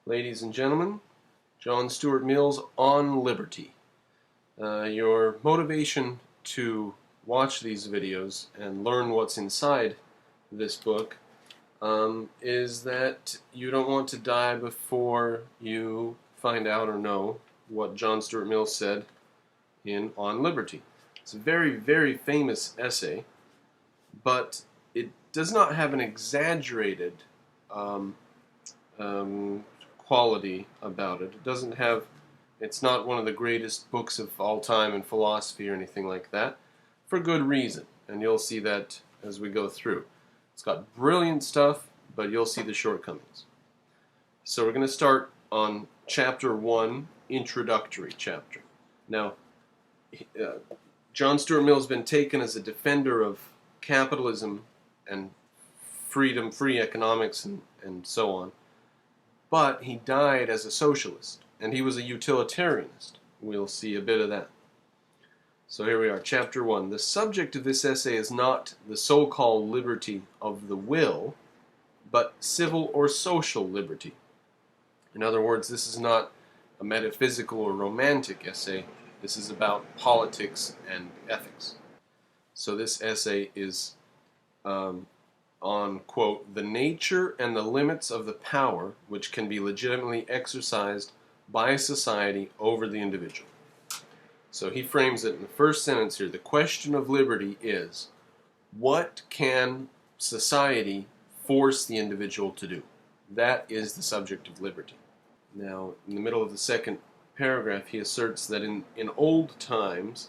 Ladies and gentlemen, John Stuart Mill's On Liberty. Your motivation to watch these videos and learn what's inside this book is that you don't want to die before you find out or know what John Stuart Mill said in On Liberty. It's a very, very famous essay, but it does not have an exaggerated quality about it. It's not one of the greatest books of all time in philosophy or anything like that, for good reason, and you'll see that as we go through. It's got brilliant stuff, but you'll see the shortcomings. So we're going to start on Chapter 1, Introductory Chapter. Now, John Stuart Mill has been taken as a defender of capitalism and freedom, free economics, and so on. But he died as a socialist, and he was a utilitarianist. We'll see a bit of that. So here we are, Chapter 1. The subject of this essay is not the so-called liberty of the will, but civil or social liberty. In other words, this is not a metaphysical or romantic essay. This is about politics and ethics. So this essay is on, quote, the nature and the limits of the power which can be legitimately exercised by society over the individual. So he frames it in the first sentence here. The question of liberty is, what can society force the individual to do? That is the subject of liberty. Now, in the middle of the second paragraph, he asserts that in old times,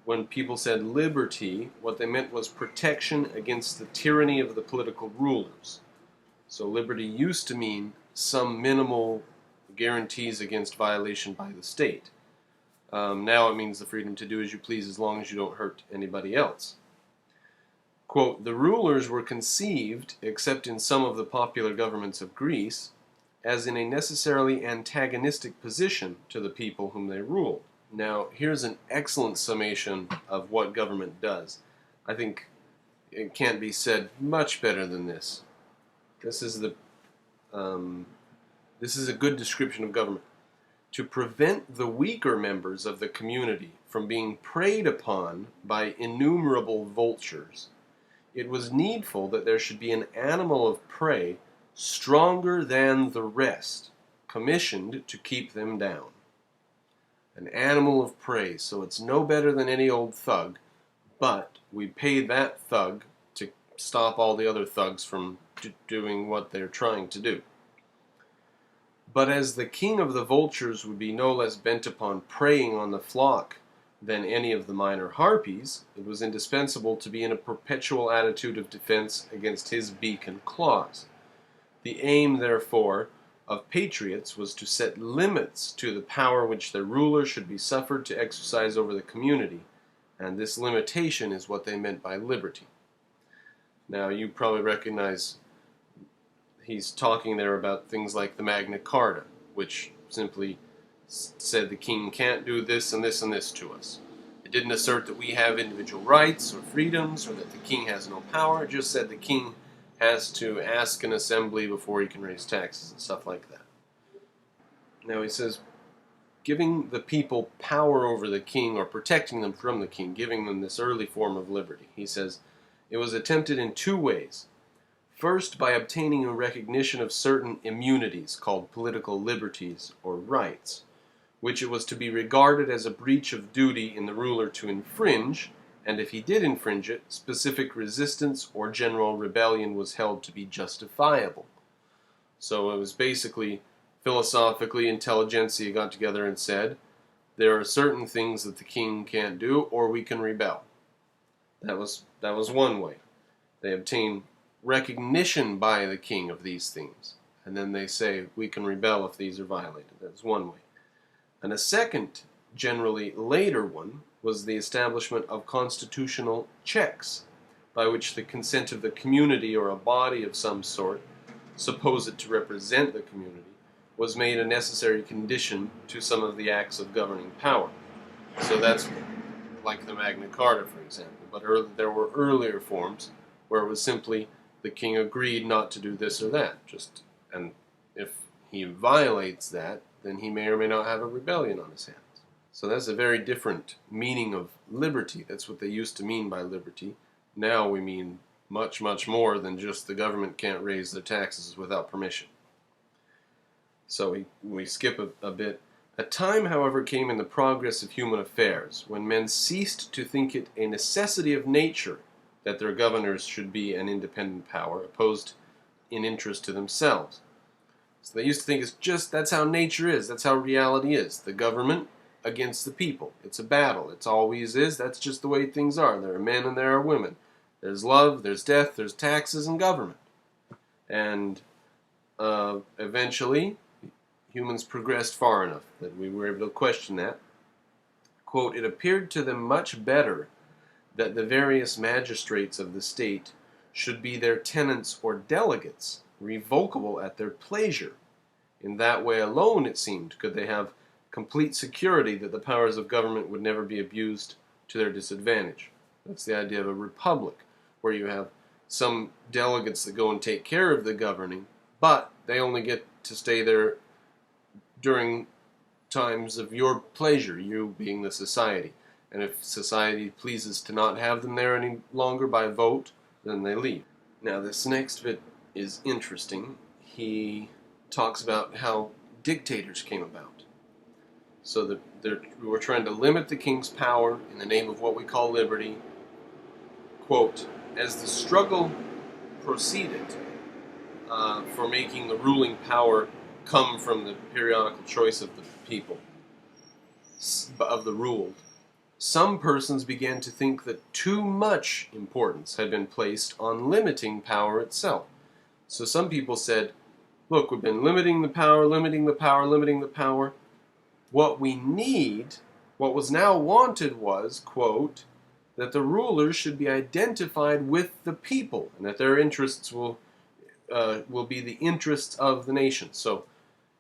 when people said liberty, what they meant was protection against the tyranny of the political rulers. So liberty used to mean some minimal guarantees against violation by the state. Now it means the freedom to do as you please as long as you don't hurt anybody else. Quote, the rulers were conceived, except in some of the popular governments of Greece, as in a necessarily antagonistic position to the people whom they ruled. Now, here's an excellent summation of what government does. I think it can't be said much better than this. This is a good description of government. To prevent the weaker members of the community from being preyed upon by innumerable vultures, it was needful that there should be an animal of prey stronger than the rest, commissioned to keep them down. An animal of prey, so it's no better than any old thug, but we pay that thug to stop all the other thugs from doing what they're trying to do. But as the king of the vultures would be no less bent upon preying on the flock than any of the minor harpies, it was indispensable to be in a perpetual attitude of defense against his beak and claws. The aim, therefore, of patriots was to set limits to the power which their ruler should be suffered to exercise over the community, and this limitation is what they meant by liberty. Now, you probably recognize he's talking there about things like the Magna Carta, which simply said the king can't do this and this and this to us. It didn't assert that we have individual rights or freedoms, or that the king has no power. It just said the king has to ask an assembly before he can raise taxes and stuff like that. Now he says, giving the people power over the king or protecting them from the king, giving them this early form of liberty. He says, it was attempted in two ways. First, by obtaining a recognition of certain immunities called political liberties or rights, which it was to be regarded as a breach of duty in the ruler to infringe, and if he did infringe it, specific resistance or general rebellion was held to be justifiable. So it was basically, philosophically, intelligentsia got together and said, there are certain things that the king can't do, or we can rebel. That was one way. They obtain recognition by the king of these things, and then they say, we can rebel if these are violated. That's one way. And a second, generally later one, was the establishment of constitutional checks, by which the consent of the community or a body of some sort, supposed to represent the community, was made a necessary condition to some of the acts of governing power. So that's like the Magna Carta, for example. But there were earlier forms where it was simply the king agreed not to do this or that. And if he violates that, then he may or may not have a rebellion on his hands. So that's a very different meaning of liberty. That's what they used to mean by liberty. Now we mean much, much more than just the government can't raise their taxes without permission. So we skip a bit. A time, however, came in the progress of human affairs when men ceased to think it a necessity of nature that their governors should be an independent power, opposed in interest to themselves. So they used to think it's just, that's how nature is, that's how reality is. The government against the people. It's a battle. It's always is. That's just the way things are. There are men and there are women. There's love, there's death, there's taxes and government. And eventually, humans progressed far enough that we were able to question that. Quote, it appeared to them much better that the various magistrates of the state should be their tenants or delegates, revocable at their pleasure. In that way alone, it seemed, could they have complete security that the powers of government would never be abused to their disadvantage. That's the idea of a republic, where you have some delegates that go and take care of the governing, but they only get to stay there during times of your pleasure, you being the society. And if society pleases to not have them there any longer by vote, then they leave. Now this next bit is interesting. He talks about how dictators came about. So that we were trying to limit the king's power in the name of what we call liberty. Quote, as the struggle proceeded for making the ruling power come from the periodical choice of the people, of the ruled, some persons began to think that too much importance had been placed on limiting power itself. So some people said, look, we've been limiting the power, limiting the power, limiting the power. What we need, what was now wanted was, quote, that the rulers should be identified with the people, and that their interests will be the interests of the nation. So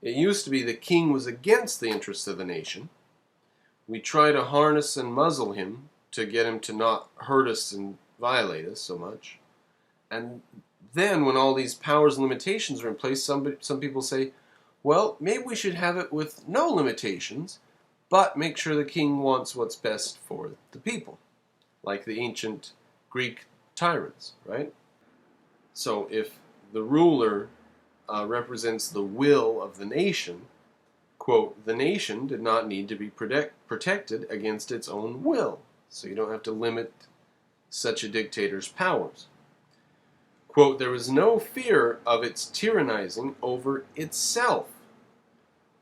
it used to be the king was against the interests of the nation. We try to harness and muzzle him to get him to not hurt us and violate us so much. And then when all these powers and limitations are in place, some people say, well, maybe we should have it with no limitations, but make sure the king wants what's best for the people, like the ancient Greek tyrants, right? So if the ruler represents the will of the nation, quote, the nation did not need to be protected against its own will, so you don't have to limit such a dictator's powers. Quote, there was no fear of its tyrannizing over itself.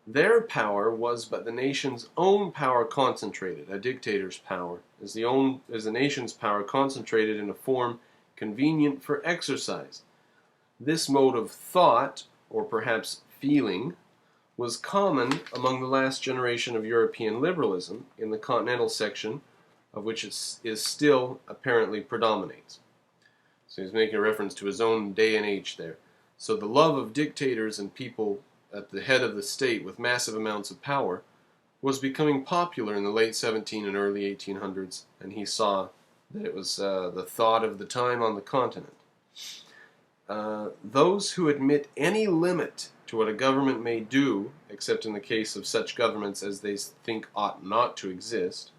Their power was but the nation's own power concentrated. A dictator's power is the nation's power concentrated in a form convenient for exercise. This mode of thought, or perhaps feeling, was common among the last generation of European liberalism, in the continental section of which it is still apparently predominates. So he's making a reference to his own day and age there. So the love of dictators and people at the head of the state with massive amounts of power was becoming popular in the late 17 and early 1800s, and he saw that it was the thought of the time on the continent. Those who admit any limit to what a government may do, except in the case of such governments as they think ought not to exist,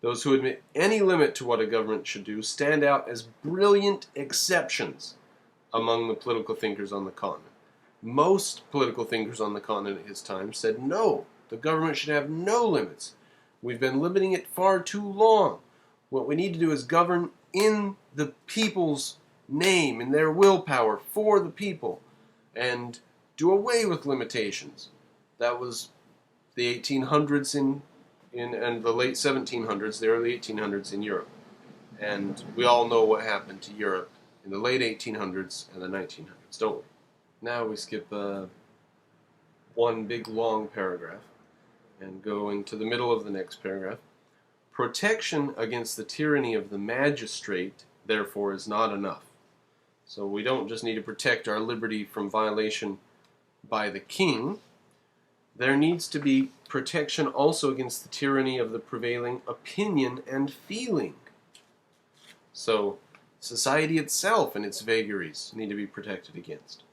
those who admit any limit to what a government should do stand out as brilliant exceptions among the political thinkers on the continent. Most political thinkers on the continent at his time said, no, the government should have no limits. We've been limiting it far too long. What we need to do is govern in the people's name, in their willpower, for the people, and do away with limitations. That was the 1800s and the late 1700s, the early 1800s in Europe. And we all know what happened to Europe in the late 1800s and the 1900s, don't we? Now we skip one big long paragraph and go into the middle of the next paragraph. Protection against the tyranny of the magistrate, therefore, is not enough. So we don't just need to protect our liberty from violation by the king. There needs to be protection also against the tyranny of the prevailing opinion and feeling. So society itself and its vagaries need to be protected against.